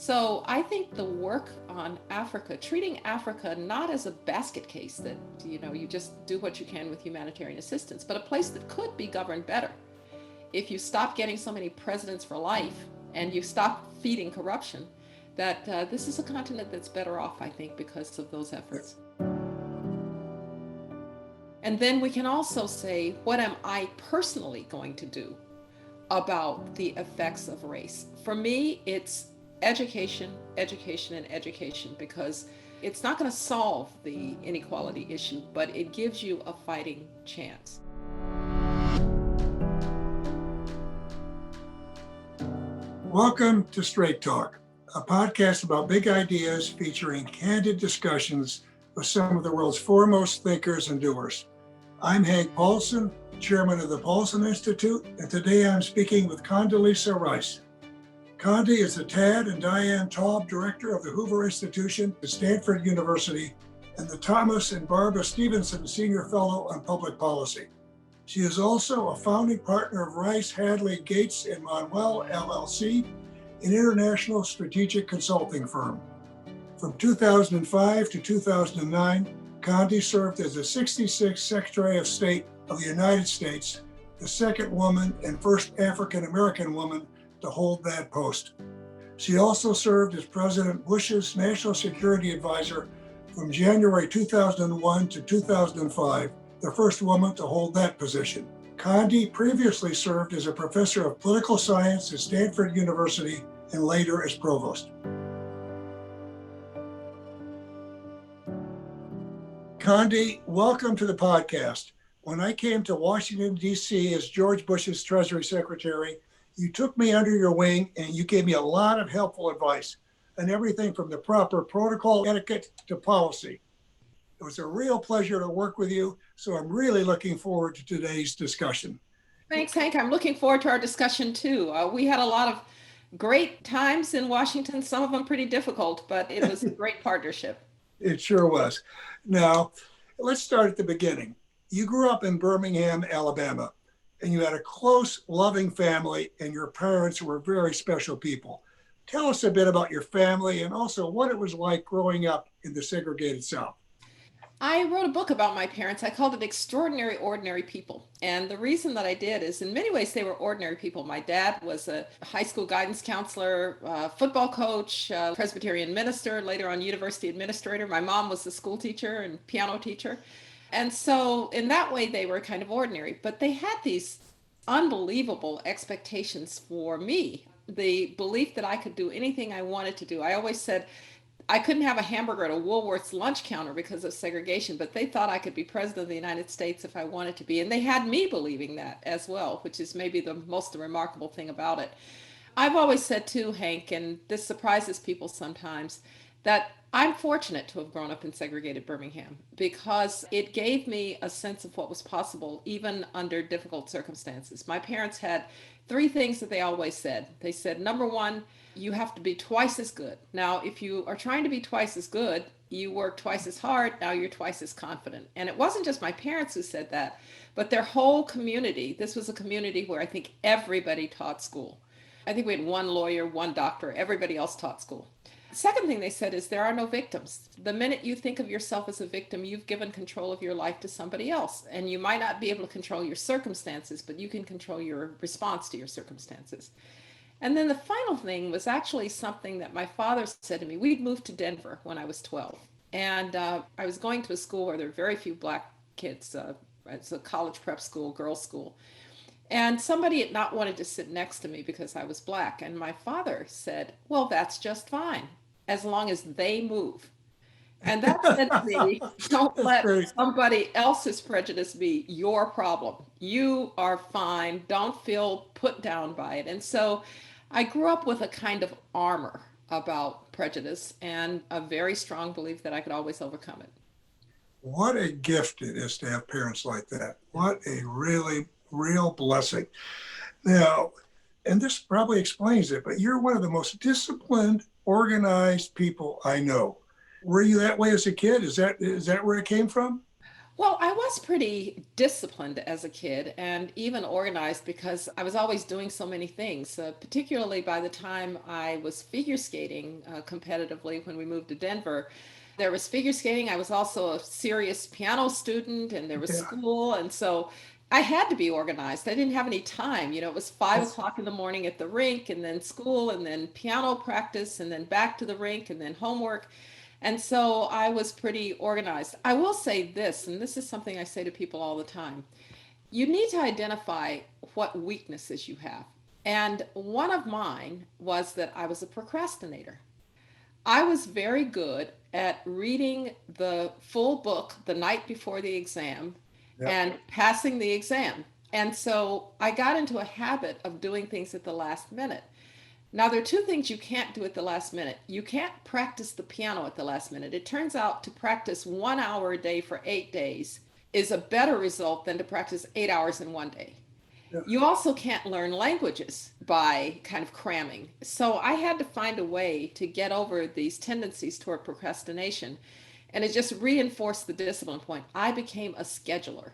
So I think the work on Africa, treating Africa not as a basket case that, you just do what you can with humanitarian assistance, but a place that could be governed better. If you stop getting so many presidents for life and you stop feeding corruption, that this is a continent that's better off, I think, because of those efforts. And then we can also say, what am I personally going to do about the effects of race? For me, it's education, education, and education, because it's not going to solve the inequality issue, but it gives you a fighting chance. Welcome to Straight Talk, a podcast about big ideas featuring candid discussions with some of the world's foremost thinkers and doers. I'm Hank Paulson, chairman of the Partisan Institute, and today I'm speaking with Condoleezza Rice. Condi is the Tad and Diane Taub Director of the Hoover Institution at Stanford University and the Thomas and Barbara Stevenson Senior Fellow on Public Policy. She is also a founding partner of Rice, Hadley, Gates, and Manuel, LLC, an international strategic consulting firm. From 2005 to 2009, Condi served as the 66th Secretary of State of the United States, the second woman and first African-American woman to hold that post. She also served as President Bush's National Security Advisor from January 2001 to 2005, the first woman to hold that position. Condi previously served as a professor of political science at Stanford University and later as provost. Condi, welcome to the podcast. When I came to Washington, D.C. as George Bush's Treasury Secretary, you took me under your wing and you gave me a lot of helpful advice on everything from the proper protocol etiquette to policy. It was a real pleasure to work with you, so I'm really looking forward to today's discussion. Thanks, Hank. I'm looking forward to our discussion too. We had a lot of great times in Washington, some of them pretty difficult, but it was a great partnership. It sure was. Now, let's start at the beginning. You grew up in Birmingham, Alabama, and you had a close, loving family, and your parents were very special people. Tell us a bit about your family and also what it was like growing up in the segregated South. I wrote a book about my parents. I called it Extraordinary Ordinary People. And the reason that I did is in many ways they were ordinary people. My dad was a high school guidance counselor, football coach, Presbyterian minister, later on university administrator. My mom was a school teacher and piano teacher. And so in that way, they were kind of ordinary, but they had these unbelievable expectations for me. The belief that I could do anything I wanted to do. I always said I couldn't have a hamburger at a Woolworth's lunch counter because of segregation, but they thought I could be president of the United States if I wanted to be. And they had me believing that as well, which is maybe the most remarkable thing about it. I've always said too, Hank, and this surprises people sometimes, that I'm fortunate to have grown up in segregated Birmingham because it gave me a sense of what was possible even under difficult circumstances. My parents had three things that they always said. They said, number one, you have to be twice as good. Now, if you are trying to be twice as good, you work twice as hard, now you're twice as confident. And it wasn't just my parents who said that, but their whole community. This was a community where I think everybody taught school. I think we had one lawyer, one doctor, everybody else taught school. Second thing they said is there are no victims. The minute you think of yourself as a victim, you've given control of your life to somebody else. And you might not be able to control your circumstances, but you can control your response to your circumstances. And then the final thing was actually something that my father said to me. We'd moved to Denver when I was 12. And I was going to a school where there were very few black kids. It's a college prep school, girls' school. And somebody had not wanted to sit next to me because I was black. And my father said, well, that's just fine, as long as they move. And that said to me, don't let somebody else's prejudice be your problem. You are fine. Don't feel put down by it. And so I grew up with a kind of armor about prejudice and a very strong belief that I could always overcome it. What a gift it is to have parents like that. What a real blessing. Now, and this probably explains it, but you're one of the most disciplined, organized people I know. Were you that way as a kid? Is that where it came from? Well, I was pretty disciplined as a kid and even organized because I was always doing so many things, particularly by the time I was figure skating competitively when we moved to Denver. There was figure skating. I was also a serious piano student, and there was Yeah. school. And so I had to be organized. I didn't have any time. It was 5 o'clock in the morning at the rink, and then school, and then piano practice, and then back to the rink, and then homework. And so I was pretty organized. I will say this, and this is something I say to people all the time. You need to identify what weaknesses you have. And one of mine was that I was a procrastinator. I was very good at reading the full book the night before the exam Yeah. and passing the exam. And so I got into a habit of doing things at the last minute. Now, there are two things you can't do at the last minute. You can't practice the piano at the last minute. It turns out to practice 1 hour a day for 8 days is a better result than to practice 8 hours in one day. Yeah. You also can't learn languages by kind of cramming. So I had to find a way to get over these tendencies toward procrastination. And it just reinforced the discipline point. I became a scheduler.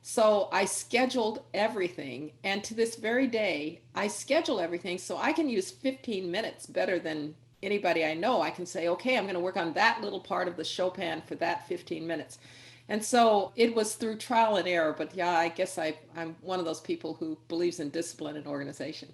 So I scheduled everything. And to this very day, I schedule everything so I can use 15 minutes better than anybody I know. I can say, okay, I'm going to work on that little part of the Chopin for that 15 minutes. And so it was through trial and error. But yeah, I guess I'm one of those people who believes in discipline and organization.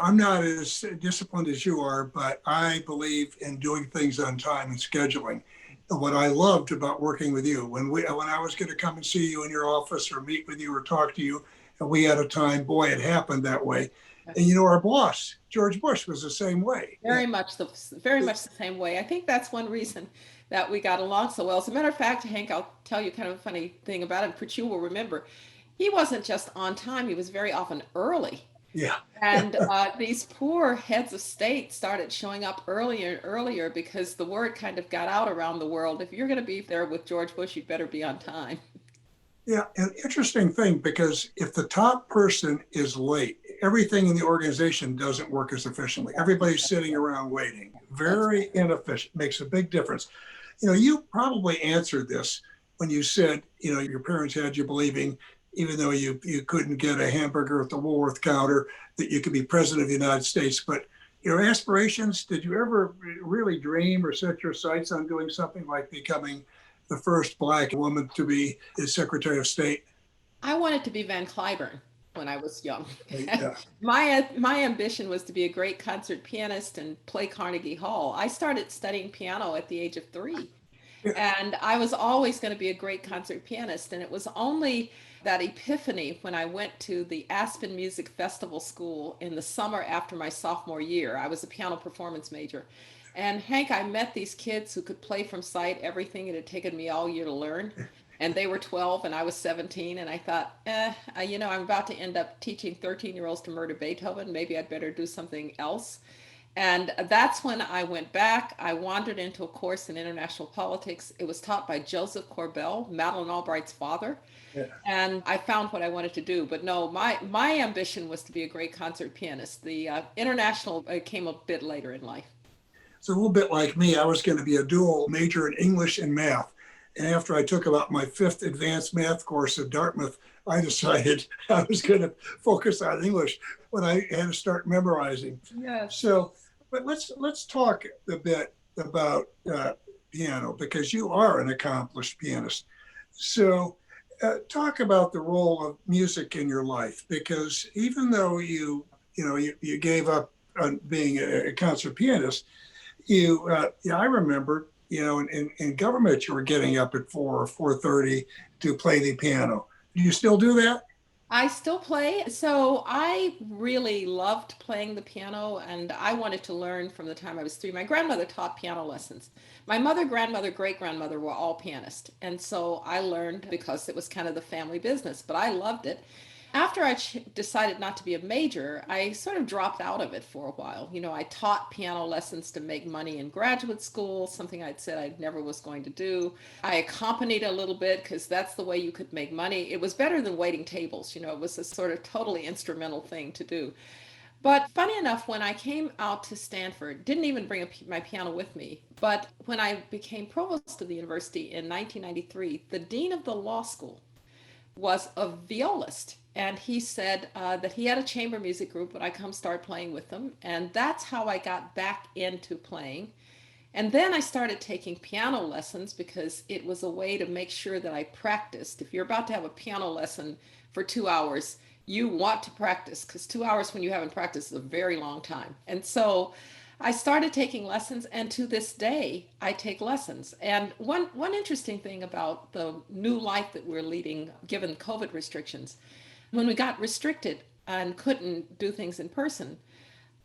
I'm not as disciplined as you are, but I believe in doing things on time and scheduling. What I loved about working with you, when I was going to come and see you in your office or meet with you or talk to you, and we had a time, boy, it happened that way. And our boss, George Bush, was the same way. Very much the same way. I think that's one reason that we got along so well. As a matter of fact, Hank, I'll tell you kind of a funny thing about him, which you will remember. He wasn't just on time; he was very often early. Yeah. And these poor heads of state started showing up earlier and earlier because the word kind of got out around the world. If you're going to be there with George Bush, you'd better be on time. Yeah, an interesting thing, because if the top person is late, everything in the organization doesn't work as efficiently. Everybody's sitting around waiting. That's Very inefficient, makes a big difference. You probably answered this when you said, your parents had you believing, even though you couldn't get a hamburger at the Woolworth counter, that you could be president of the United States. But your aspirations, did you ever really dream or set your sights on doing something like becoming the first Black woman to be the Secretary of State? I wanted to be Van Cliburn when I was young. Yeah. My ambition was to be a great concert pianist and play Carnegie Hall. I started studying piano at the age of 3. And I was always going to be a great concert pianist. And it was only that epiphany when I went to the Aspen Music Festival School in the summer after my sophomore year. I was a piano performance major. And Hank, I met these kids who could play from sight everything it had taken me all year to learn. And they were 12 and I was 17. And I thought, I'm about to end up teaching 13-year-olds to murder Beethoven. Maybe I'd better do something else. And that's when I went back. I wandered into a course in international politics. It was taught by Joseph Corbell, Madeleine Albright's father. Yeah. And I found what I wanted to do. But no, my ambition was to be a great concert pianist. The international came a bit later in life. It's a little bit like me. I was going to be a dual major in English and math. And after I took about my 5th advanced math course at Dartmouth, I decided I was going to focus on English when I had to start memorizing. Yes. So, but let's talk a bit about piano, because you are an accomplished pianist. So talk about the role of music in your life, because even though you gave up on being a concert pianist, I remember, in government, you were getting up at 4 or 4:30 to play the piano. Do you still do that? I still play. So I really loved playing the piano, and I wanted to learn from the time I was 3. My grandmother taught piano lessons. My mother, grandmother, great grandmother were all pianists. And so I learned because it was kind of the family business, but I loved it. After I decided not to be a major, I sort of dropped out of it for a while. I taught piano lessons to make money in graduate school, something I'd said I never was going to do. I accompanied a little bit because that's the way you could make money. It was better than waiting tables. It was a sort of totally instrumental thing to do. But funny enough, when I came out to Stanford, didn't even bring my piano with me. But when I became provost of the university in 1993, the dean of the law school was a violist. And he said that he had a chamber music group, but I come start playing with them. And that's how I got back into playing. And then I started taking piano lessons because it was a way to make sure that I practiced. If you're about to have a piano lesson for 2 hours, you want to practice because 2 hours when you haven't practiced is a very long time. And so I started taking lessons, and to this day, I take lessons. And one interesting thing about the new life that we're leading, given COVID restrictions, when we got restricted and couldn't do things in person,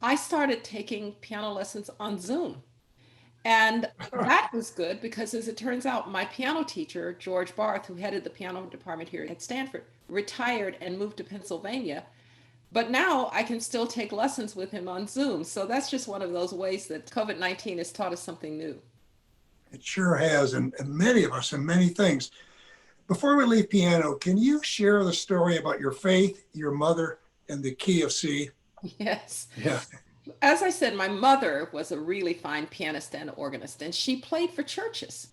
I started taking piano lessons on Zoom. And that was good because, as it turns out, my piano teacher, George Barth, who headed the piano department here at Stanford, retired and moved to Pennsylvania. But now I can still take lessons with him on Zoom. So that's just one of those ways that COVID-19 has taught us something new. It sure has, and many of us, and many things. Before we leave piano, can you share the story about your faith, your mother, and the key of C? Yes. Yeah. As I said, my mother was a really fine pianist and organist, and she played for churches.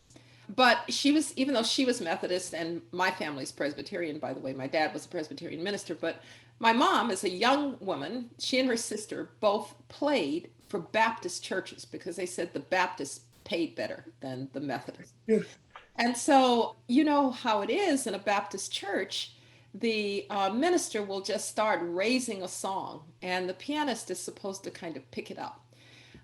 But she was, even though she was Methodist and my family's Presbyterian, by the way, my dad was a Presbyterian minister, but my mom, as a young woman, she and her sister both played for Baptist churches because they said the Baptists paid better than the Methodists. Yeah. And so, you know how it is in a Baptist church, the minister will just start raising a song, and the pianist is supposed to kind of pick it up.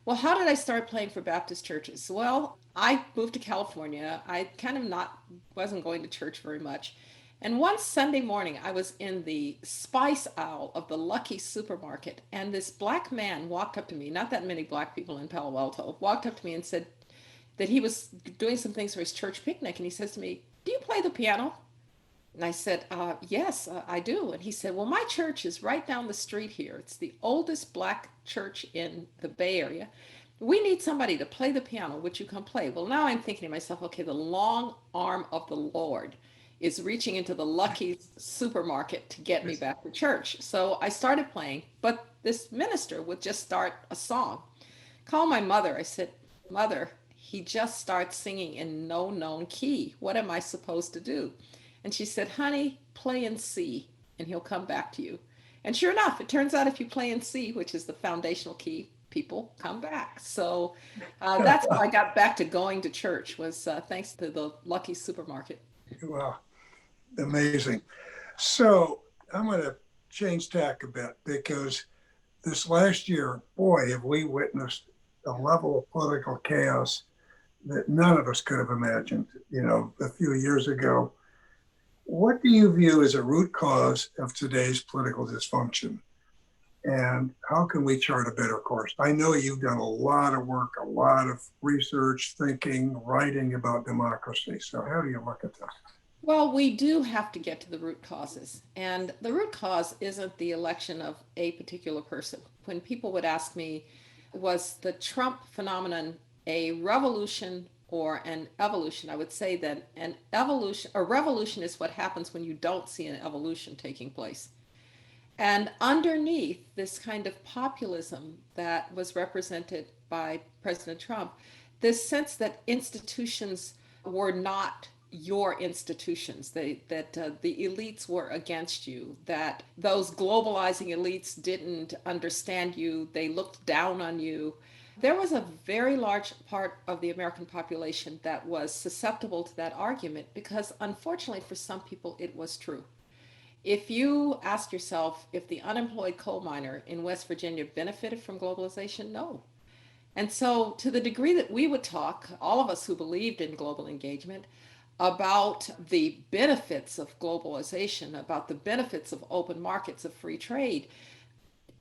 Well, how did I start playing for Baptist churches? Well, I moved to California. I kind of not wasn't going to church very much. And one Sunday morning, I was in the spice aisle of the Lucky supermarket, and this black man walked up to me, not that many black people in Palo Alto, walked up to me and said that he was doing some things for his church picnic. And he says to me, "Do you play the piano?" And I said, yes, I do. And he said, well, my church is right down the street here. It's the oldest black church in the Bay Area. We need somebody to play the piano. Would you come play? Well, now I'm thinking to myself, okay, the long arm of the Lord is reaching into the Lucky supermarket to get me back to church. So I started playing, but this minister would just start a song. Call my mother. I said, Mother, he just starts singing in no known key. What am I supposed to do? And she said, honey, play in C and he'll come back to you. And sure enough, it turns out if you play in C, which is the foundational key, people come back. So that's how I got back to going to church, was thanks to the Lucky supermarket. Wow, amazing. So I'm going to change tack a bit because this last year, boy, have we witnessed a level of political chaos that none of us could have imagined, a few years ago. What do you view as a root cause of today's political dysfunction? And how can we chart a better course? I know you've done a lot of work, a lot of research, thinking, writing about democracy. So how do you look at this? Well, we do have to get to the root causes. And the root cause isn't the election of a particular person. When people would ask me, was the Trump phenomenon a revolution or an evolution? I would say that a revolution is what happens when you don't see an evolution taking place. And underneath this kind of populism that was represented by President Trump, this sense that institutions were not your institutions, that the elites were against you, that those globalizing elites didn't understand you, they looked down on you. There was a very large part of the American population that was susceptible to that argument because, unfortunately, for some people, it was true. If you ask yourself if the unemployed coal miner in West Virginia benefited from globalization, no. And so, to the degree that we would talk, all of us who believed in global engagement, about the benefits of globalization, about the benefits of open markets, of free trade,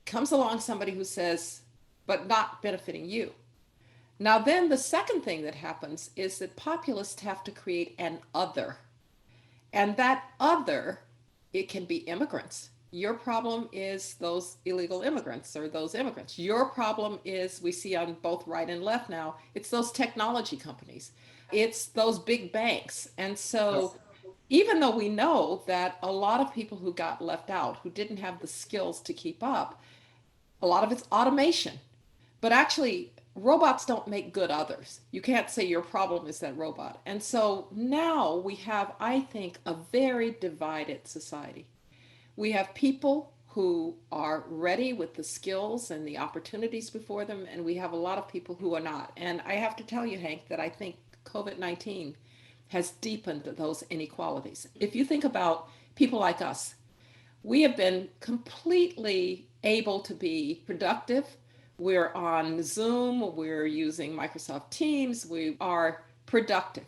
comes along somebody who says, but not benefiting you. Now, then the second thing that happens is that populists have to create an other. And that other, it can be immigrants. Your problem is those illegal immigrants or those immigrants. Your problem is, we see on both right and left now, it's those technology companies. It's those big banks. And so even though we know that a lot of people who got left out, who didn't have the skills to keep up, A lot of it's automation. But actually, robots don't make good others. You can't say your problem is that robot. And so now we have, I think, a very divided society. We have people who are ready with the skills and the opportunities before them, and we have a lot of people who are not. And I have to tell you, Hank, that I think COVID-19 has deepened those inequalities. If you think about people like us, we have been completely able to be productive. We're on Zoom, we're using Microsoft Teams, we are productive.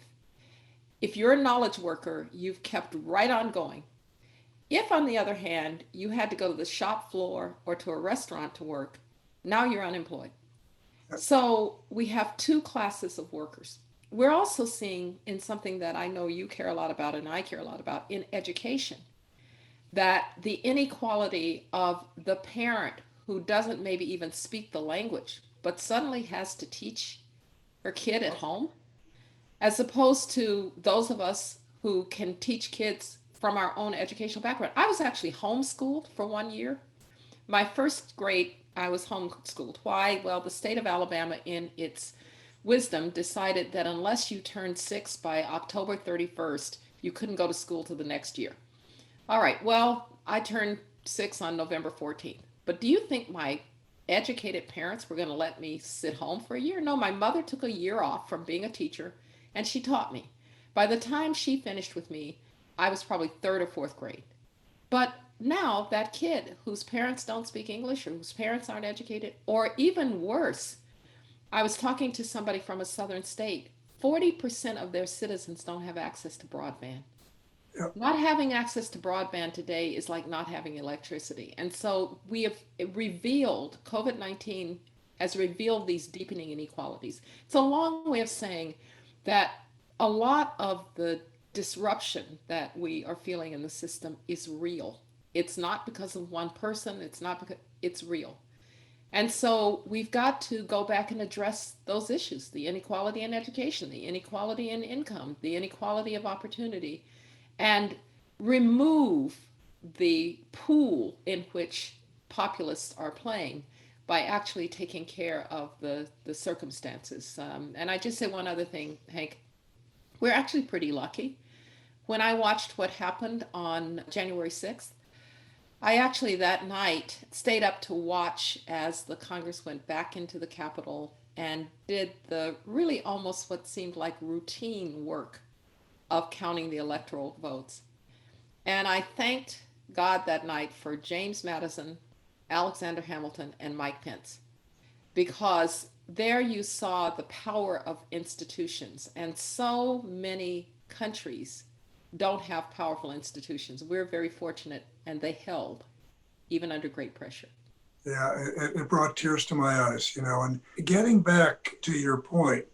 If you're a knowledge worker, you've kept right on going. If, on the other hand, you had to go to the shop floor or to a restaurant to work, now you're unemployed. So we have two classes of workers. We're also seeing in something that I know you care a lot about and I care a lot about in education, that the inequality of the parent who doesn't maybe even speak the language, but suddenly has to teach her kid at home, as opposed to those of us who can teach kids from our own educational background. I was actually homeschooled for 1 year. My first grade, I was homeschooled. Why? Well, the state of Alabama, in its wisdom, decided that unless you turned 6 by October 31st, you couldn't go to school till the next year. All right, well, I turned 6 on November 14th. But do you think my educated parents were going to let me sit home for a year? No, my mother took a year off from being a teacher and she taught me. By the time she finished with me, I was probably third or fourth grade. But now that kid whose parents don't speak English or whose parents aren't educated, or even worse, I was talking to somebody from a southern state, 40% of their citizens don't have access to broadband. Yep. Not having access to broadband today is like not having electricity. And so we have revealed, COVID-19 has revealed these deepening inequalities. It's a long way of saying that a lot of the disruption that we are feeling in the system is real. It's not because of one person, it's not because it's real. And so we've got to go back and address those issues, the inequality in education, the inequality in income, the inequality of opportunity, and remove the pool in which populists are playing by actually taking care of the circumstances. And I just say one other thing, Hank. We're actually pretty lucky. When I watched what happened on January 6th, I actually that night stayed up to watch as the Congress went back into the Capitol and did the really almost what seemed like routine work of counting the electoral votes. And I thanked God that night for James Madison, Alexander Hamilton, and Mike Pence, because there you saw the power of institutions. And so many countries don't have powerful institutions. We're very fortunate, and they held, even under great pressure. Yeah, it brought tears to my eyes, and getting back to your point,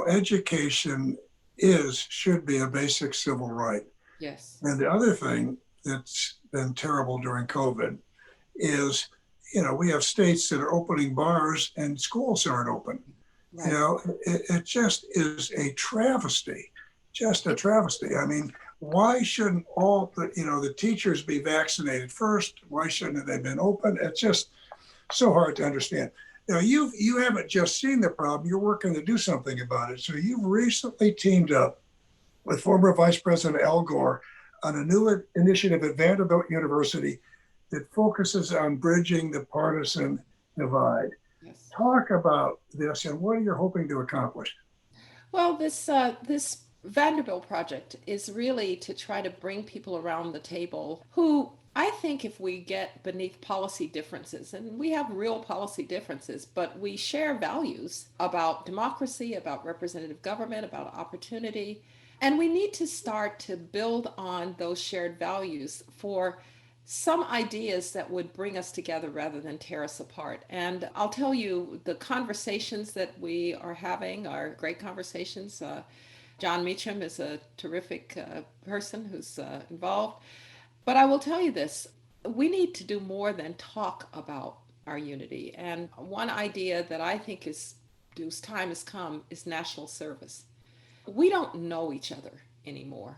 education should be a basic civil right. Yes. And the other thing that's been terrible during COVID is, we have states that are opening bars and schools aren't open. Right. It just is a travesty, just a travesty. I mean, why shouldn't all the teachers be vaccinated first? Why shouldn't they have been open? It's just so hard to understand. Now, you haven't just seen the problem, you're working to do something about it. So you've recently teamed up with former Vice President Al Gore on a new initiative at Vanderbilt University that focuses on bridging the partisan divide. Yes. Talk about this and what are you hoping to accomplish? Well, this Vanderbilt project is really to try to bring people around the table who I think if we get beneath policy differences, and we have real policy differences, but we share values about democracy, about representative government, about opportunity, and we need to start to build on those shared values for some ideas that would bring us together rather than tear us apart. And I'll tell you, the conversations that we are having are great conversations. John Meacham is a terrific person who's involved. But I will tell you this, we need to do more than talk about our unity. And one idea that I think whose time has come is national service. We don't know each other anymore.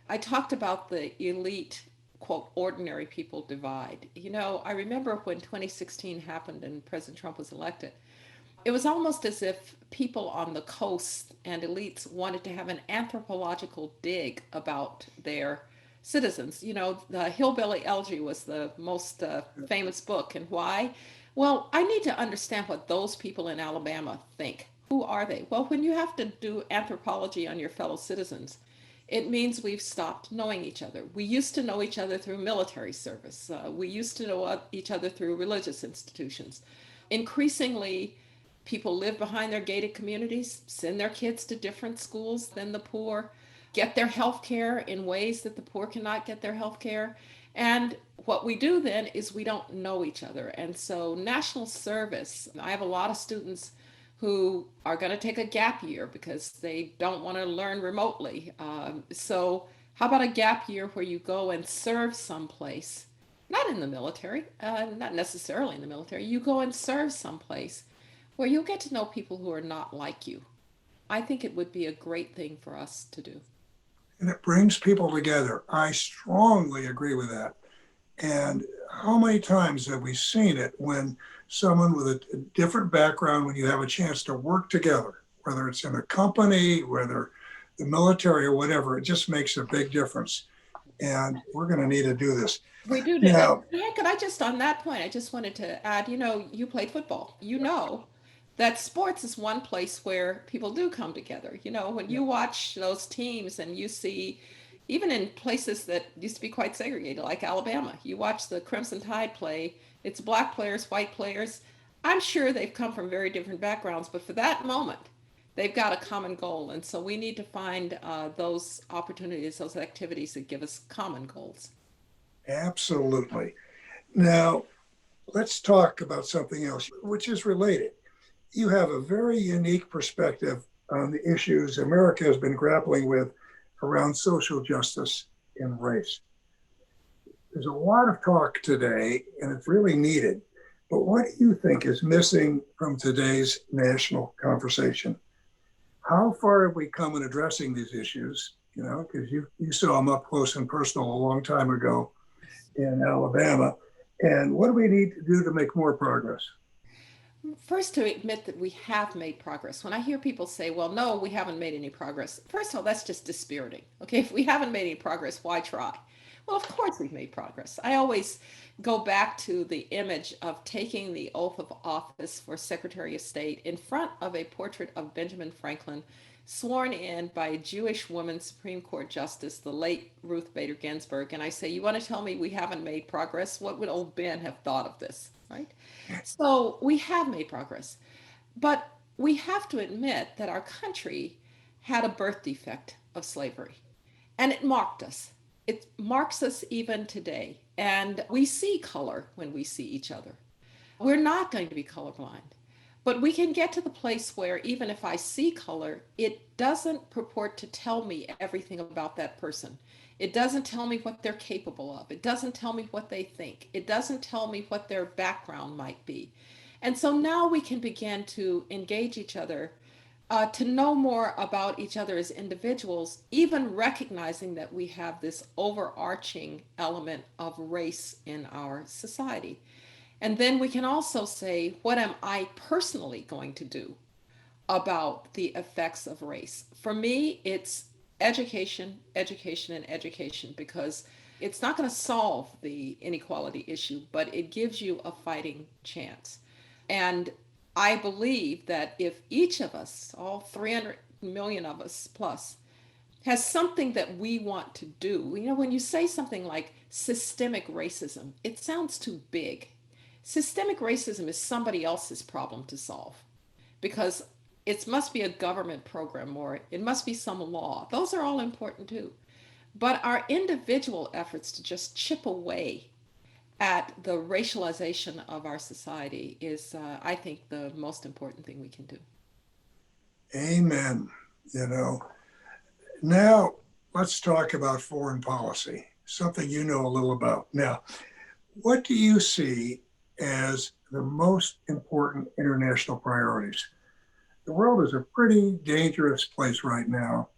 I talked about the elite quote, ordinary people divide. I remember when 2016 happened and President Trump was elected, it was almost as if people on the coast and elites wanted to have an anthropological dig about their citizens. The Hillbilly Elegy was the most famous book. And why? Well, I need to understand what those people in Alabama think. Who are they? Well, when you have to do anthropology on your fellow citizens, it means we've stopped knowing each other. We used to know each other through military service. We used to know each other through religious institutions. Increasingly, people live behind their gated communities, send their kids to different schools than the poor, get their health care in ways that the poor cannot get their health care. And what we do then is we don't know each other. And so national service, I have a lot of students who are going to take a gap year because they don't want to learn remotely. So how about a gap year where you go and serve someplace, not in the military, not necessarily in the military, you go and serve someplace where you'll get to know people who are not like you. I think it would be a great thing for us to do. And it brings people together. I strongly agree with that. And how many times have we seen it when someone with a different background, when you have a chance to work together, whether it's in a company, whether the military or whatever, it just makes a big difference. And we're going to need to do this. We do. Now, Could I just, on that point, I just wanted to add, you played football. That sports is one place where people do come together. When you watch those teams and you see, even in places that used to be quite segregated, like Alabama, you watch the Crimson Tide play, it's black players, white players. I'm sure they've come from very different backgrounds, but for that moment, they've got a common goal. And so we need to find those opportunities, those activities that give us common goals. absolutely. Now, let's talk about something else, which is related. You have a very unique perspective on the issues America has been grappling with around social justice and race. There's a lot of talk today, and it's really needed. But what do you think is missing from today's national conversation? How far have we come in addressing these issues? Because you saw them up close and personal a long time ago in Alabama. And what do we need to do to make more progress? First, to admit that we have made progress. When I hear people say, well, no, we haven't made any progress, first of all, that's just dispiriting. Okay, if we haven't made any progress, why try? Well, of course we've made progress. I always go back to the image of taking the oath of office for Secretary of State in front of a portrait of Benjamin Franklin, sworn in by a Jewish woman Supreme Court Justice, the late Ruth Bader Ginsburg. And I say, you want to tell me we haven't made progress? What would old Ben have thought of this, right? So we have made progress. But we have to admit that our country had a birth defect of slavery, and it marked us. It marks us even today. And we see color when we see each other. We're not going to be colorblind. But we can get to the place where even if I see color, it doesn't purport to tell me everything about that person. It doesn't tell me what they're capable of. It doesn't tell me what they think. It doesn't tell me what their background might be. And so now we can begin to engage each other, to know more about each other as individuals, even recognizing that we have this overarching element of race in our society. And then we can also say, what am I personally going to do about the effects of race? For me, it's education, education, and education, because it's not going to solve the inequality issue, but it gives you a fighting chance. And I believe that if each of us, all 300 million of us plus, has something that we want to do, when you say something like systemic racism, it sounds too big. Systemic racism is somebody else's problem to solve, because it must be a government program or it must be some law. Those are all important too. But our individual efforts to just chip away at the racialization of our society is, I think, the most important thing we can do. Amen. Now let's talk about foreign policy, something you know a little about. Now, what do you see as the most important international priorities? The world is a pretty dangerous place right now.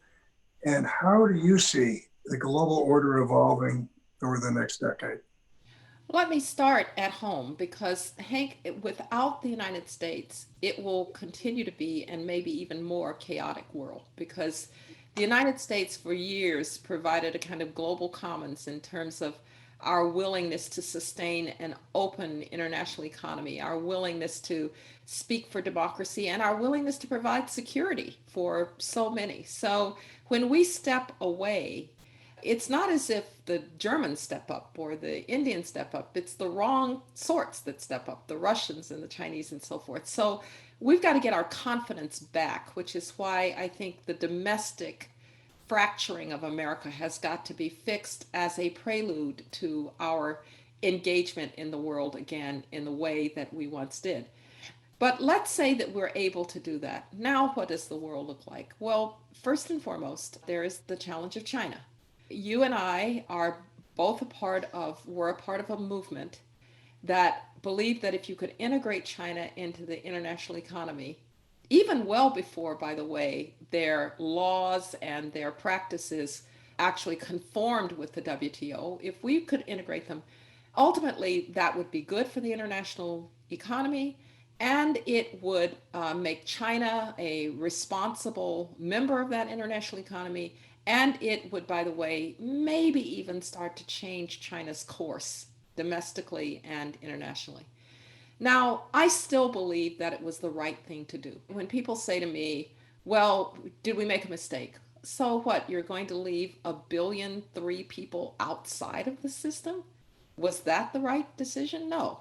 And how do you see the global order evolving over the next decade? Let me start at home because, Hank, without the United States, it will continue to be and maybe even more chaotic world because the United States for years provided a kind of global commons in terms of our willingness to sustain an open international economy, our willingness to speak for democracy, and our willingness to provide security for so many. So when we step away, it's not as if the Germans step up or the Indians step up. It's the wrong sorts that step up, the Russians and the Chinese and so forth. So we've got to get our confidence back, which is why I think the domestic fracturing of America has got to be fixed as a prelude to our engagement in the world again in the way that we once did. But let's say that we're able to do that. Now, what does the world look like? Well, first and foremost, there is the challenge of China. You and I are both we're a part of a movement that believed that if you could integrate China into the international economy, even well before, by the way, their laws and their practices actually conformed with the WTO, if we could integrate them, ultimately that would be good for the international economy and it would make China a responsible member of that international economy. And it would, by the way, maybe even start to change China's course domestically and internationally. Now, I still believe that it was the right thing to do. When people say to me, well, did we make a mistake? So what? You're going to leave 1.3 billion people outside of the system? Was that the right decision? No.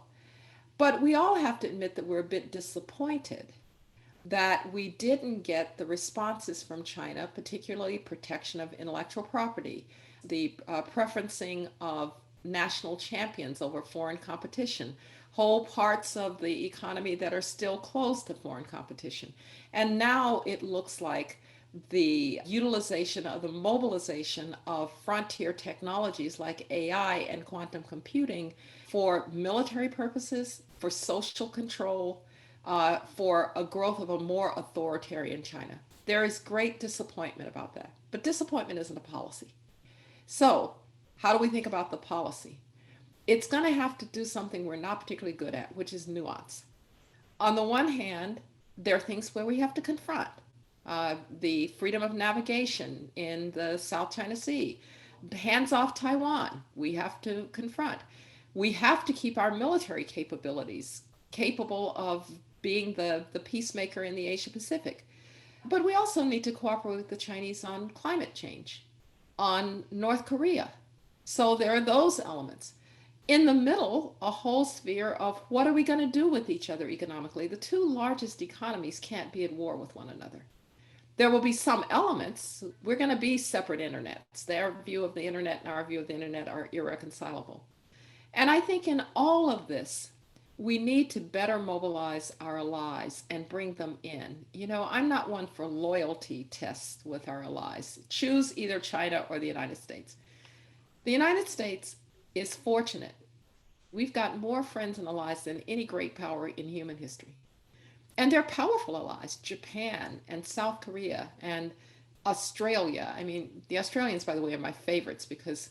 But we all have to admit that we're a bit disappointed that we didn't get the responses from China, particularly protection of intellectual property, the preferencing of national champions over foreign competition, whole parts of the economy that are still closed to foreign competition. And now it looks like the utilization of the mobilization of frontier technologies like AI and quantum computing for military purposes, for social control, for a growth of a more authoritarian China. There is great disappointment about that. But disappointment isn't a policy. So, how do we think about the policy? It's going to have to do something we're not particularly good at, which is nuance. On the one hand, there are things where we have to confront the freedom of navigation in the South China Sea, hands off Taiwan, we have to confront. We have to keep our military capabilities capable of being the peacemaker in the Asia Pacific. But we also need to cooperate with the Chinese on climate change, on North Korea. So there are those elements. In the middle, a whole sphere of what are we going to do with each other economically? The two largest economies can't be at war with one another. There will be some elements. We're going to be separate internets. Their view of the internet and our view of the internet are irreconcilable. And I think in all of this, we need to better mobilize our allies and bring them in. You know, I'm not one for loyalty tests with our allies. Choose either China or the United States. The United States is fortunate. We've got more friends and allies than any great power in human history. And they're powerful allies, Japan and South Korea and Australia. I mean, the Australians, by the way, are my favorites because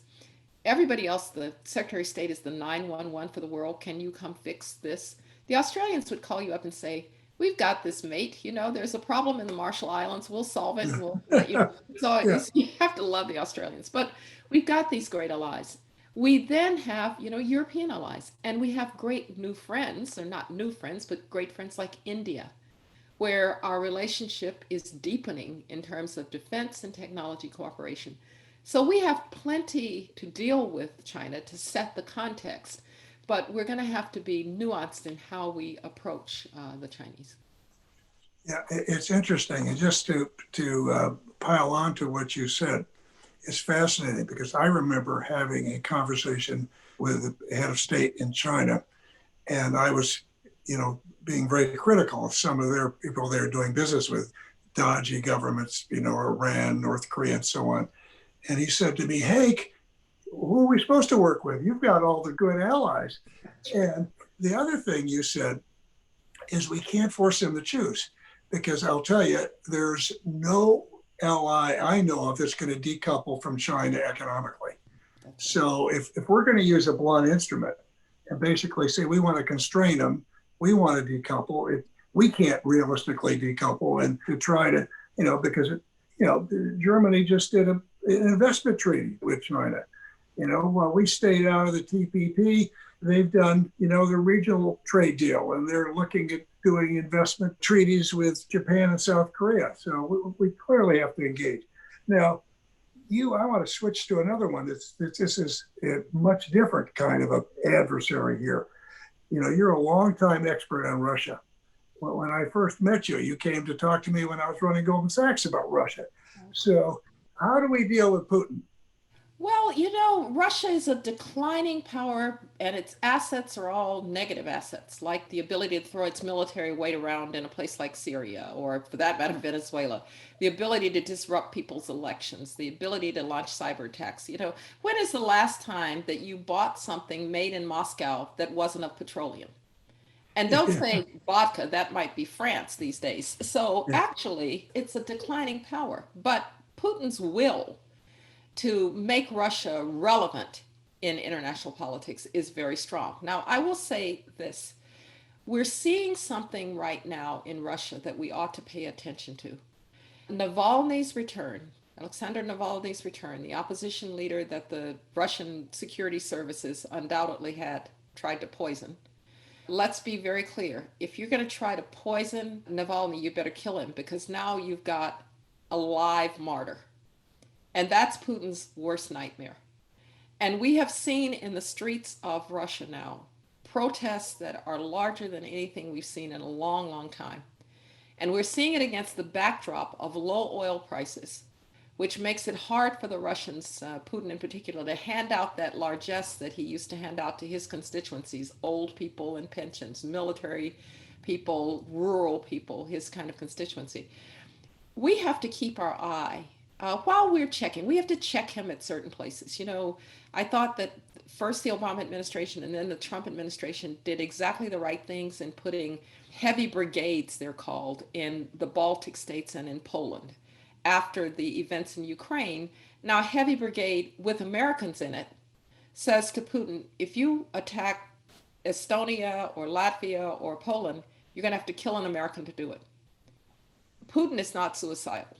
everybody else, the Secretary of State is the 911 for the world. Can you come fix this? The Australians would call you up and say, we've got this, mate. You know, there's a problem in the Marshall Islands. We'll solve it. We'll let you know. So Yeah. you have to love the Australians. But we've got these great allies. We then have, you know, European allies. And we have great new friends, or not new friends, but great friends like India, where our relationship is deepening in terms of defense and technology cooperation. So we have plenty to deal with China to set the context, but we're going to have to be nuanced in how we approach the Chinese. Yeah, it's interesting. And just to pile on to what you said, it's fascinating because I remember having a conversation with the head of state in China, and I was, being very critical of some of their people they're doing business with, dodgy governments, Iran, North Korea, and so on. And he said to me, Hank, who are we supposed to work with? You've got all the good allies. And the other thing you said is we can't force them to choose, because I'll tell you, there's no ally I know of that's going to decouple from China economically. So if we're going to use a blunt instrument and basically say we want to constrain them, we want to decouple it. We can't realistically decouple and to try to, because, Germany just did an investment treaty with China. While we stayed out of the TPP, they've done, the regional trade deal, and they're looking at doing investment treaties with Japan and South Korea. So we clearly have to engage. Now, I want to switch to another one. This is a much different kind of an adversary here. You're a longtime expert on Russia. Well, when I first met you, you came to talk to me when I was running Goldman Sachs about Russia. So how do we deal with Putin? Well, Russia is a declining power and its assets are all negative assets, like the ability to throw its military weight around in a place like Syria, or for that matter, Venezuela, the ability to disrupt people's elections, the ability to launch cyber attacks. When is the last time that you bought something made in Moscow that wasn't of petroleum? And don't say vodka, that might be France these days. So Yeah. actually, it's a declining power. But Putin's will to make Russia relevant in international politics is very strong. Now, I will say this. We're seeing something right now in Russia that we ought to pay attention to. Navalny's return, Alexander Navalny's return, the opposition leader that the Russian security services undoubtedly had tried to poison. Let's be very clear. If you're going to try to poison Navalny, you better kill him, because now you've got a live martyr. And that's Putin's worst nightmare. And we have seen in the streets of Russia now protests that are larger than anything we've seen in a long, long time. And we're seeing it against the backdrop of low oil prices, which makes it hard for the Russians, Putin in particular, to hand out that largesse that he used to hand out to his constituencies, old people in pensions, military people, rural people, his kind of constituency. We have to keep our eye while we're checking. We have to check him at certain places. I thought that first the Obama administration and then the Trump administration did exactly the right things in putting heavy brigades, they're called, in the Baltic states and in Poland after the events in Ukraine. Now, a heavy brigade with Americans in it says to Putin, if you attack Estonia or Latvia or Poland, you're going to have to kill an American to do it. Putin is not suicidal.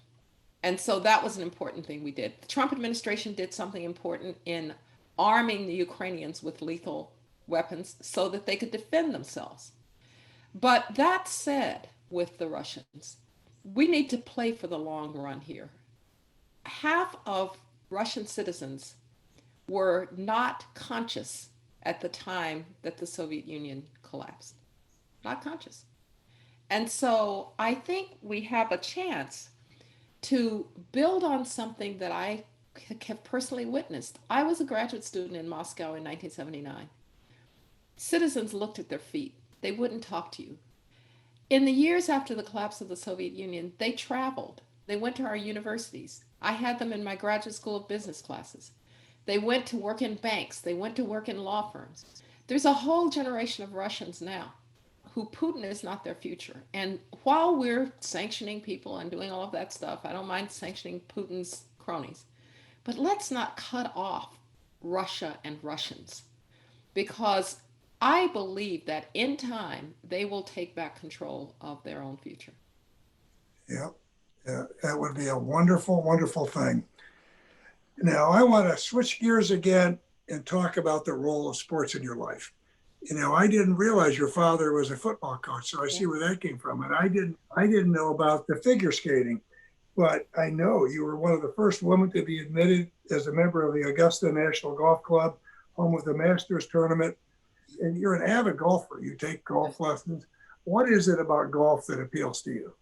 And so that was an important thing we did. The Trump administration did something important in arming the Ukrainians with lethal weapons so that they could defend themselves. But that said, with the Russians, we need to play for the long run here. Half of Russian citizens were not conscious at the time that the Soviet Union collapsed. Not conscious. And so I think we have a chance to build on something that I have personally witnessed. I was a graduate student in Moscow in 1979. Citizens looked at their feet. They wouldn't talk to you. In the years after the collapse of the Soviet Union, they traveled. They went to our universities. I had them in my graduate school of business classes. They went to work in banks. They went to work in law firms. There's a whole generation of Russians now who Putin is not their future. And while we're sanctioning people and doing all of that stuff, I don't mind sanctioning Putin's cronies. But let's not cut off Russia and Russians, because I believe that in time they will take back control of their own future. Yeah, that would be a wonderful, wonderful thing. Now, I want to switch gears again and talk about the role of sports in your life. I didn't realize your father was a football coach, so I see where that came from. And I didn't know about the figure skating, but I know you were one of the first women to be admitted as a member of the Augusta National Golf Club, home of the Masters tournament. And you're an avid golfer. You take golf lessons. What is it about golf that appeals to you?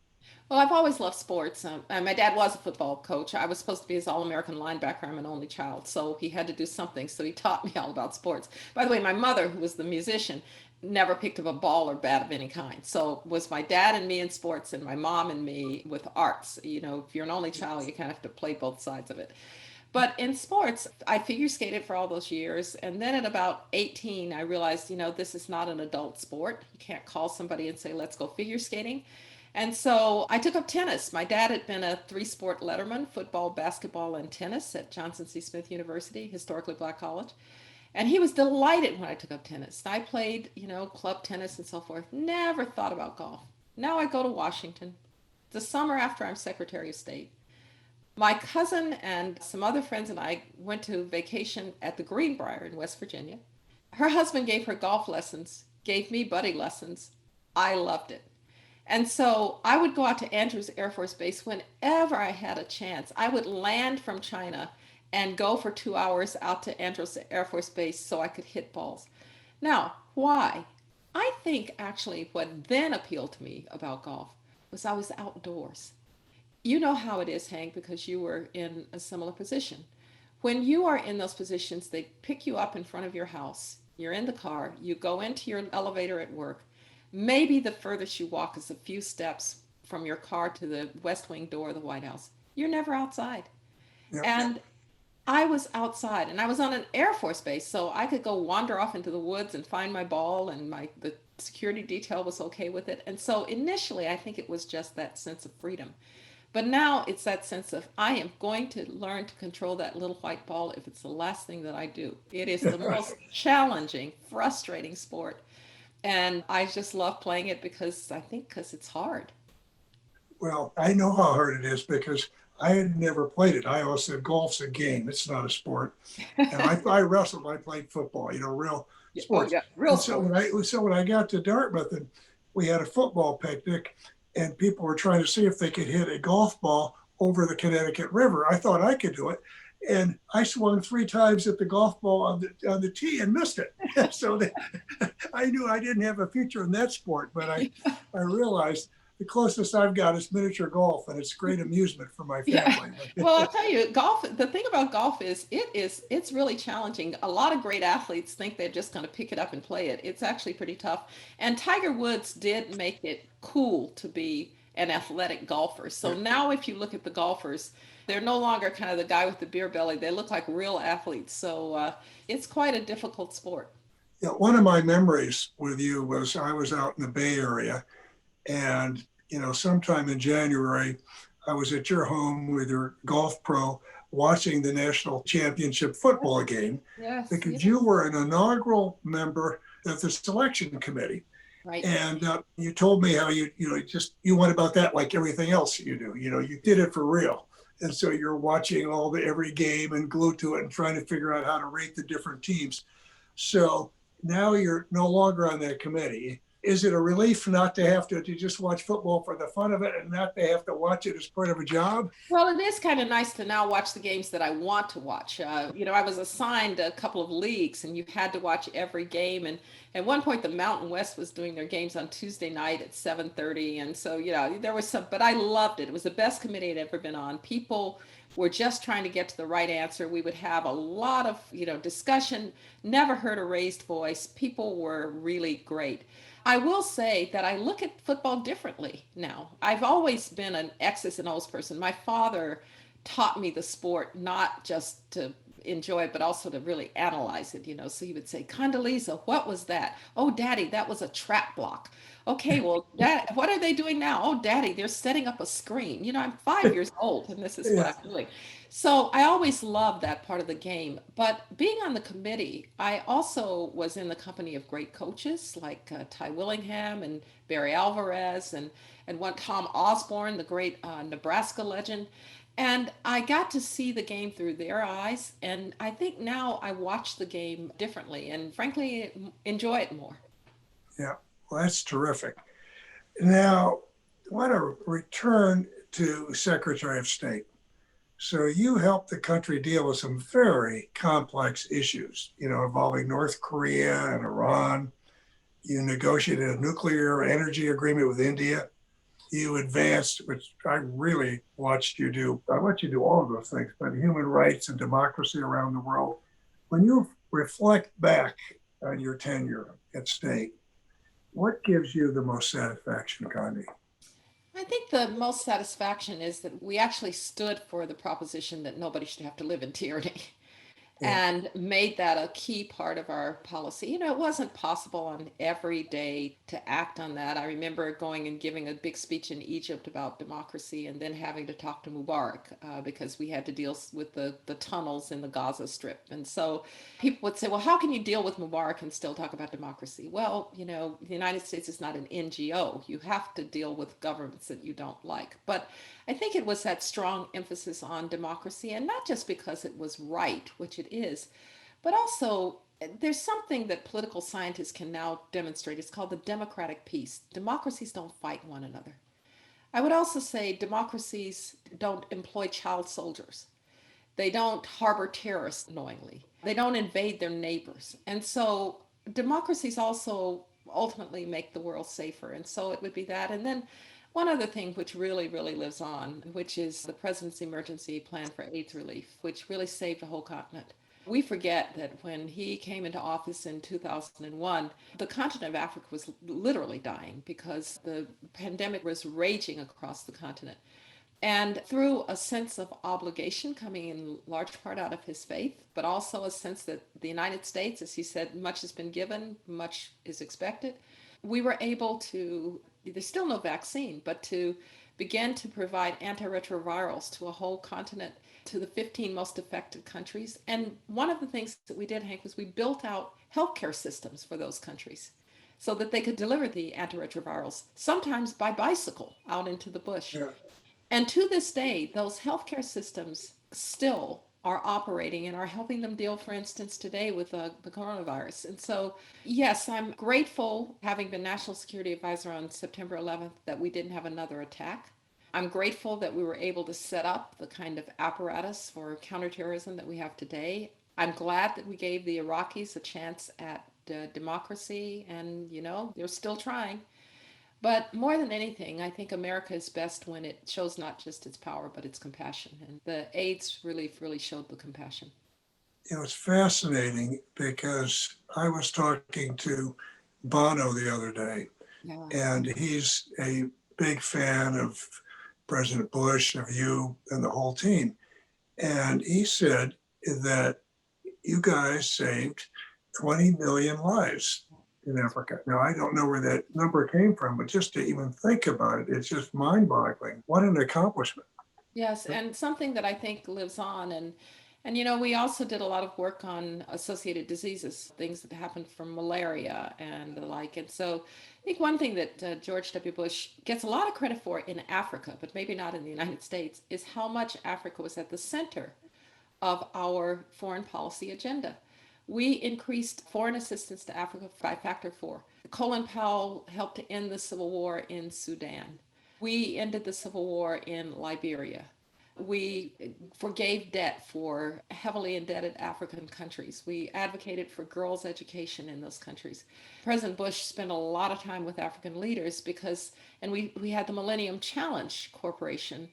Well, I've always loved sports. My dad was a football coach. I was supposed to be his All-American linebacker. I'm an only child, so he had to do something. So he taught me all about sports. By the way, my mother, who was the musician, never picked up a ball or bat of any kind. So it was my dad and me in sports and my mom and me with arts. If you're an only child, you kind of have to play both sides of it. But in sports, I figure skated for all those years. And then at about 18, I realized, this is not an adult sport. You can't call somebody and say, let's go figure skating. And so I took up tennis. My dad had been a three-sport letterman, football, basketball, and tennis at Johnson C. Smith University, historically black college. And he was delighted when I took up tennis. I played, club tennis and so forth. Never thought about golf. Now I go to Washington the summer after I'm Secretary of State. My cousin and some other friends and I went to vacation at the Greenbrier in West Virginia. Her husband gave her golf lessons, gave me buddy lessons. I loved it. And so I would go out to Andrews Air Force Base whenever I had a chance. I would land from China and go for 2 hours out to Andrews Air Force Base so I could hit balls. Now, why? I think actually what then appealed to me about golf was I was outdoors. You know how it is, Hank, because you were in a similar position. When you are in those positions, they pick you up in front of your house. You're in the car, you go into your elevator at work. Maybe the furthest you walk is a few steps from your car to the West Wing door of the White House. You're never outside. Yep. And I was outside and I was on an Air Force base, so I could go wander off into the woods and find my ball, and the security detail was okay with it. And so initially, I think it was just that sense of freedom. But now it's that sense of I am going to learn to control that little white ball if it's the last thing that I do. It is the most challenging, frustrating sport. And I just love playing it because it's hard. Well, I know how hard it is because I had never played it. I always said golf's a game; it's not a sport. And I wrestled. I played football. Real Oh sports. yeah, real And so sport. when I got to Dartmouth and we had a football picnic, and people were trying to see if they could hit a golf ball over the Connecticut River. I thought I could do it, and I swung 3 times at the golf ball on the tee and missed it. So I knew I didn't have a future in that sport, but I realized the closest I've got is miniature golf, and it's great amusement for my Yeah. family. Well, I'll tell you, golf, the thing about golf is it's really challenging. A lot of great athletes think they're just going to pick it up and play it. It's actually pretty tough. And Tiger Woods did make it cool to be an athletic golfer. So now if you look at the golfers, they're no longer kind of the guy with the beer belly. They look like real athletes. So it's quite a difficult sport. Yeah, one of my memories with you was I was out in the Bay Area, and sometime in January, I was at your home with your golf pro watching the national championship football game Yes, because yes. you were an inaugural member of the selection committee. Right. And you told me how you went about that like everything else you do. You did it for real. And so you're watching every game and glued to it and trying to figure out how to rate the different teams. So now you're no longer on that committee. Is it a relief not to have to just watch football for the fun of it and not to have to watch it as part of a job? Well, it is kind of nice to now watch the games that I want to watch. I was assigned a couple of leagues, and you had to watch every game. And at one point, the Mountain West was doing their games on Tuesday night at 7:30, and so there was some. But I loved it. It was the best committee I'd ever been on. People were just trying to get to the right answer. We would have a lot of discussion. Never heard a raised voice. People were really great. I will say that I look at football differently now. I've always been an X's and O's person. My father taught me the sport not just to enjoy it, but also to really analyze it. So he would say, Condoleezza, what was that? Oh, Daddy, that was a trap block. Okay, well, Dad, what are they doing now? Oh, Daddy, they're setting up a screen. I'm 5 years old, and this is what Yeah. I'm doing. So I always loved that part of the game. But being on the committee, I also was in the company of great coaches like Ty Willingham and Barry Alvarez and one Tom Osborne, the great Nebraska legend. And I got to see the game through their eyes. And I think now I watch the game differently and frankly enjoy it more. Yeah. Well, that's terrific. Now, I want to return to Secretary of State. So you helped the country deal with some very complex issues, involving North Korea and Iran. You negotiated a nuclear energy agreement with India. You advanced, which I really watched you do. I let you do all of those things, but human rights and democracy around the world. When you reflect back on your tenure at state, what gives you the most satisfaction, Gandhi? I think the most satisfaction is that we actually stood for the proposition that nobody should have to live in tyranny. Yeah. and made that a key part of our policy. It wasn't possible on every day to act on that. I remember going and giving a big speech in Egypt about democracy and then having to talk to Mubarak because we had to deal with the tunnels in the Gaza Strip. And so people would say, well, how can you deal with Mubarak and still talk about democracy? Well, the United States is not an NGO. You have to deal with governments that you don't like. But I think it was that strong emphasis on democracy, and not just because it was right, which it is, but also there's something that political scientists can now demonstrate. It's called the democratic peace. Democracies don't fight one another. I would also say democracies don't employ child soldiers. They don't harbor terrorists knowingly. They don't invade their neighbors. And so democracies also ultimately make the world safer. And so it would be that. And then one other thing which really, really lives on, which is the President's Emergency Plan for AIDS Relief, which really saved the whole continent. We forget that when he came into office in 2001, the continent of Africa was literally dying because the pandemic was raging across the continent. And through a sense of obligation coming in large part out of his faith, but also a sense that the United States, as he said, much has been given, much is expected, we were able to, there's still no vaccine, but to begin to provide antiretrovirals to a whole continent, to the 15 most affected countries. And one of the things that we did, Hank, was we built out healthcare systems for those countries so that they could deliver the antiretrovirals, sometimes by bicycle out into the bush. Yeah. And to this day, those healthcare systems still are operating and are helping them deal, for instance, today with the coronavirus. And so, yes, I'm grateful, having been National Security Advisor on September 11th, that we didn't have another attack. I'm grateful that we were able to set up the kind of apparatus for counterterrorism that we have today. I'm glad that we gave the Iraqis a chance at democracy, and, they're still trying. But more than anything, I think America is best when it shows not just its power, but its compassion. And the AIDS relief really showed the compassion. It's fascinating because I was talking to Bono the other day, Yeah. and he's a big fan of President Bush, of you, and the whole team. And he said that you guys saved 20 million lives in Africa. Now, I don't know where that number came from, but just to even think about it, it's just mind boggling. What an accomplishment. Yes, and something that I think lives on. And we also did a lot of work on associated diseases, things that happened from malaria and the like. And so I think one thing that George W. Bush gets a lot of credit for in Africa, but maybe not in the United States, is how much Africa was at the center of our foreign policy agenda. We increased foreign assistance to Africa by factor 4. Colin Powell helped to end the civil war in Sudan. We ended the civil war in Liberia. We forgave debt for heavily indebted African countries. We advocated for girls' education in those countries. President Bush spent a lot of time with African leaders because, and we had the Millennium Challenge Corporation,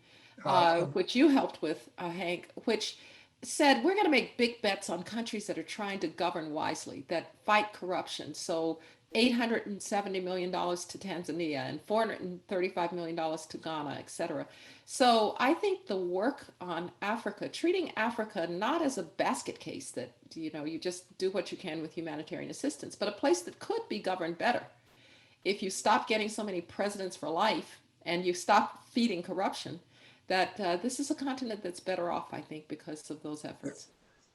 which you helped with, Hank, which said we're going to make big bets on countries that are trying to govern wisely, that fight corruption. So $870 million to Tanzania and $435 million to Ghana, et cetera. So I think the work on Africa, treating Africa not as a basket case that, you just do what you can with humanitarian assistance, but a place that could be governed better. If you stop getting so many presidents for life and you stop feeding corruption, that this is a continent that's better off, I think, because of those efforts.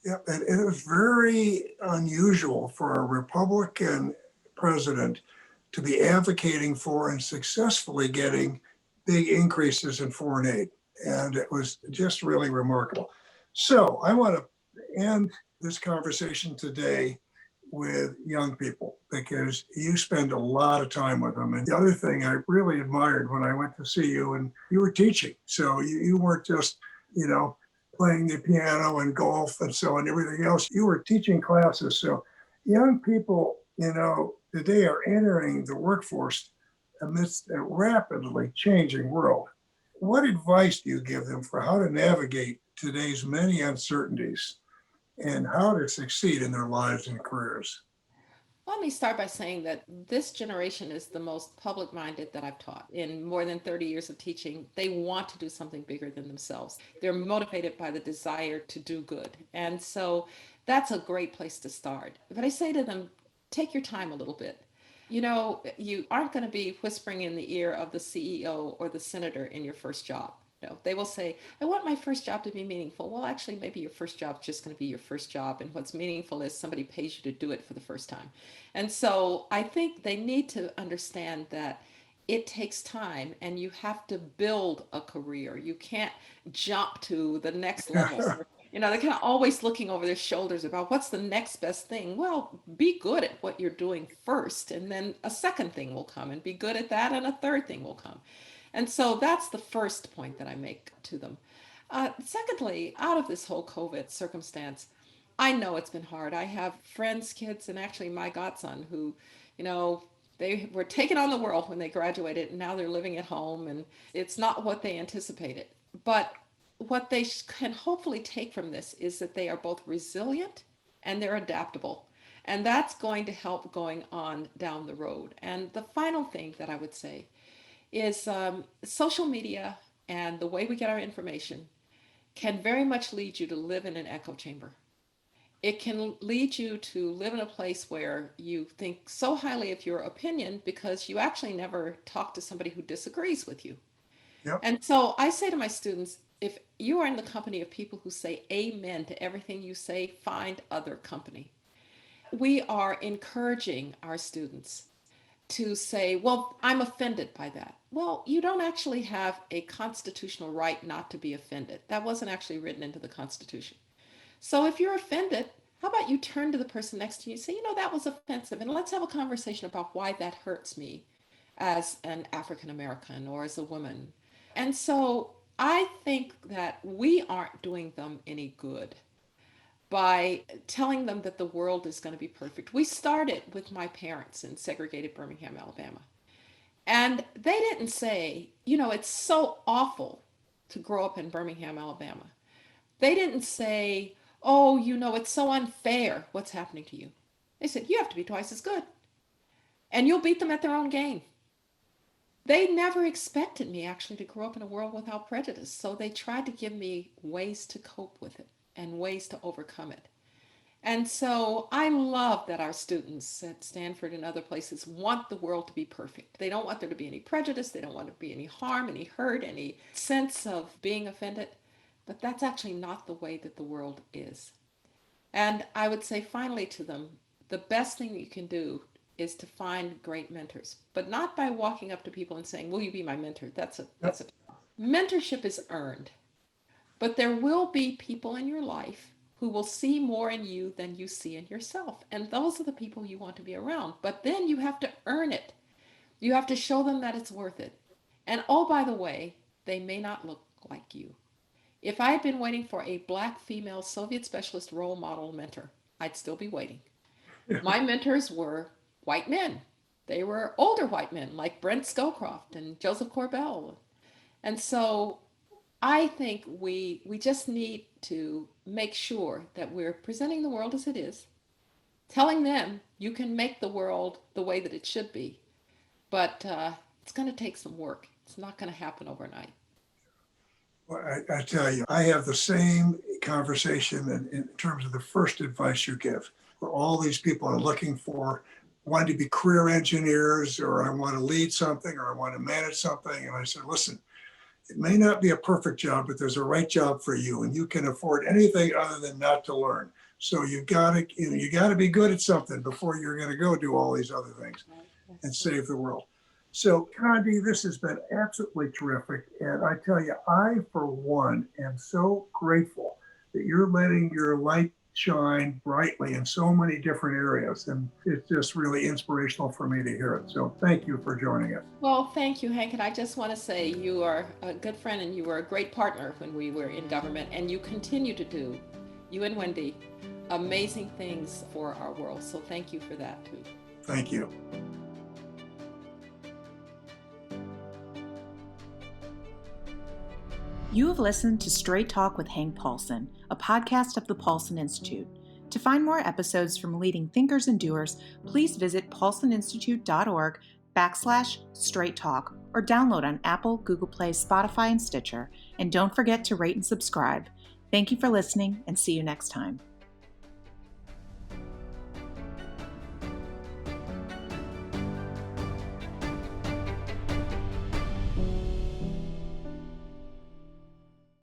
Yeah, and it was very unusual for a Republican president to be advocating for and successfully getting big increases in foreign aid. And it was just really remarkable. So I want to end this conversation today with young people because you spend a lot of time with them. And the other thing I really admired when I went to see you, and you were teaching. So you weren't just, playing the piano and golf and so on, everything else. You were teaching classes. So young people, today are entering the workforce amidst a rapidly changing world. What advice do you give them for how to navigate today's many uncertainties and how to succeed in their lives and careers? Let me start by saying that this generation is the most public minded that I've taught. In more than 30 years of teaching, they want to do something bigger than themselves. They're motivated by the desire to do good. And so That's a great place to start. But I say to them, take your time a little bit. You aren't going to be whispering in the ear of the CEO or the senator in your first job. No, they will say, I want my first job to be meaningful. Well, actually, maybe your first job is just going to be your first job. And what's meaningful is somebody pays you to do it for the first time. And so I think they need to understand that it takes time and you have to build a career. You can't jump to the next level. They're kind of always looking over their shoulders about what's the next best thing. Well, be good at what you're doing first, and then a second thing will come, and be good at that, and a third thing will come. And so that's the first point that I make to them. Secondly, out of this whole COVID circumstance, I know it's been hard. I have friends, kids, and actually my godson who, you know, they were taken on the world when they graduated, and now they're living at home, and it's not what they anticipated. But what they can hopefully take from this is that they are both resilient and they're adaptable. And that's going to help going on down the road. And the final thing that I would say is social media and the way we get our information can very much lead you to live in an echo chamber. It can lead you to live in a place where you think so highly of your opinion because you actually never talk to somebody who disagrees with you. Yep. And so I say to my students, if you are in the company of people who say amen to everything you say, find other company. We are encouraging our students to say, well, I'm offended by that. Well, you don't actually have a constitutional right not to be offended. That wasn't actually written into the Constitution. So if you're offended, how about you turn to the person next to you and say, that was offensive, and let's have a conversation about why that hurts me as an African American or as a woman. And so I think that we aren't doing them any good by telling them that the world is going to be perfect. We started with my parents in segregated Birmingham, Alabama. And they didn't say, it's so awful to grow up in Birmingham, Alabama. They didn't say, oh, it's so unfair what's happening to you. They said, you have to be twice as good. And you'll beat them at their own game. They never expected me actually to grow up in a world without prejudice. So they tried to give me ways to cope with it and ways to overcome it. And so I love that our students at Stanford and other places want the world to be perfect. They don't want there to be any prejudice. They don't want there to be any harm, any hurt, any sense of being offended. But that's actually not the way that the world is. And I would say finally to them, the best thing you can do is to find great mentors, but not by walking up to people and saying, will you be my mentor? That's a mentorship is earned, but there will be people in your life who will see more in you than you see in yourself. And those are the people you want to be around. But then you have to earn it. You have to show them that it's worth it. And oh, by the way, they may not look like you. If I had been waiting for a Black female Soviet specialist role model mentor, I'd still be waiting. My mentors were white men. They were older white men like Brent Scowcroft and Joseph Corbell. And so I think we just need to make sure that we're presenting the world as it is, telling them you can make the world the way that it should be, but it's going to take some work. It's not going to happen overnight. Well, I tell you, I have the same conversation in terms of the first advice you give, where all these people are looking for wanting to be career engineers, or I want to lead something, or I want to manage something. And I said, listen, it may not be a perfect job, but there's a right job for you, and you can afford anything other than not to learn. So you got to be good at something before you're going to go do all these other things and save the world. So, Condi, this has been absolutely terrific. And I tell you, I, for one, am so grateful that you're letting your light shine brightly in so many different areas. And it's just really inspirational for me to hear it. So thank you for joining us. Well, thank you, Hank. And I just want to say you are a good friend and you were a great partner when we were in government. And you continue to do, you and Wendy, amazing things for our world. So thank you for that, too. Thank you. You have listened to Straight Talk with Hank Paulson, a podcast of the Paulson Institute. To find more episodes from leading thinkers and doers, please visit paulsoninstitute.org/straight talk or download on Apple, Google Play, Spotify, and Stitcher. And don't forget to rate and subscribe. Thank you for listening, and see you next time.